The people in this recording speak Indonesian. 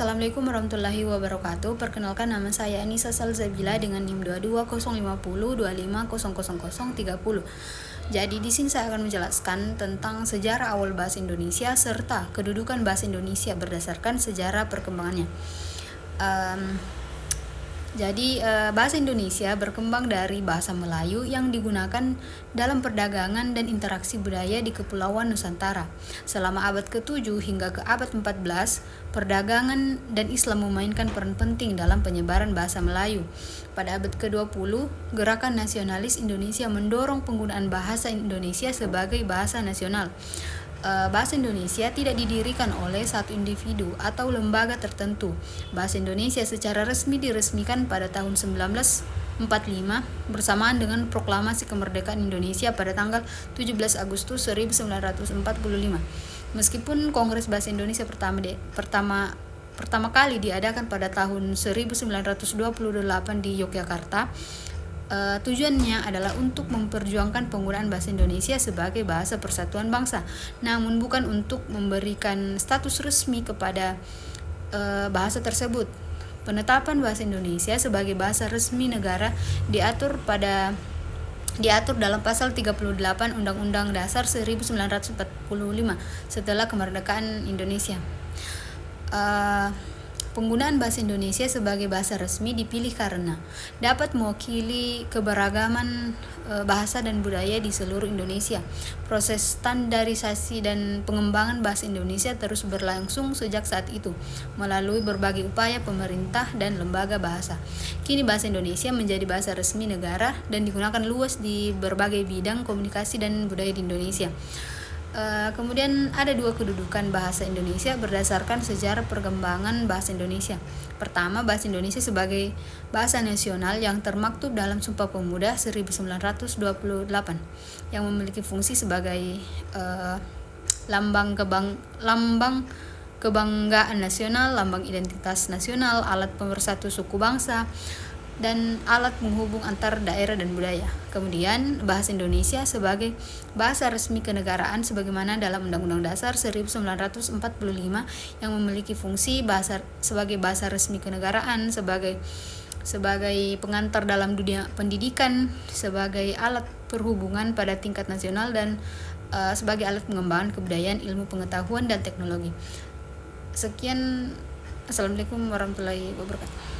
Assalamualaikum warahmatullahi wabarakatuh. Perkenalkan, nama saya Anissa Salsabila dengan NIM 2205025000030. Jadi di sini saya akan menjelaskan tentang sejarah awal bahasa Indonesia serta kedudukan bahasa Indonesia berdasarkan sejarah perkembangannya. Bahasa Indonesia berkembang dari bahasa Melayu yang digunakan dalam perdagangan dan interaksi budaya di Kepulauan Nusantara. Selama abad ke-7 hingga ke abad 14, perdagangan dan Islam memainkan peran penting dalam penyebaran bahasa Melayu. Pada abad ke-20, gerakan nasionalis Indonesia mendorong penggunaan bahasa Indonesia sebagai bahasa nasional. Bahasa Indonesia tidak didirikan oleh satu individu atau lembaga tertentu. Bahasa Indonesia secara resmi diresmikan pada tahun 1945 bersamaan dengan Proklamasi Kemerdekaan Indonesia pada tanggal 17 Agustus 1945. Meskipun Kongres Bahasa Indonesia pertama kali diadakan pada tahun 1928 di Yogyakarta, tujuannya adalah untuk memperjuangkan penggunaan bahasa Indonesia sebagai bahasa persatuan bangsa, namun bukan untuk memberikan status resmi kepada bahasa tersebut. Penetapan bahasa Indonesia sebagai bahasa resmi negara diatur dalam pasal 38 Undang-Undang Dasar 1945 setelah kemerdekaan Indonesia. Penggunaan bahasa Indonesia sebagai bahasa resmi dipilih karena dapat mewakili keberagaman bahasa dan budaya di seluruh Indonesia. Proses standarisasi dan pengembangan bahasa Indonesia terus berlangsung sejak saat itu melalui berbagai upaya pemerintah dan lembaga bahasa. Kini bahasa Indonesia menjadi bahasa resmi negara dan digunakan luas di berbagai bidang komunikasi dan budaya di Indonesia. Kemudian ada dua kedudukan bahasa Indonesia berdasarkan sejarah perkembangan bahasa Indonesia. Pertama, bahasa Indonesia sebagai bahasa nasional yang termaktub dalam Sumpah Pemuda 1928 yang memiliki fungsi sebagai lambang kebanggaan nasional, lambang identitas nasional, alat pemersatu suku bangsa, dan alat menghubung antar daerah dan budaya. Kemudian bahasa Indonesia sebagai bahasa resmi kenegaraan sebagaimana dalam Undang-Undang Dasar 1945 yang memiliki fungsi sebagai bahasa resmi kenegaraan, sebagai pengantar dalam dunia pendidikan, sebagai alat perhubungan pada tingkat nasional, dan sebagai alat pengembangan kebudayaan, ilmu pengetahuan, dan teknologi. Sekian. Assalamualaikum warahmatullahi wabarakatuh.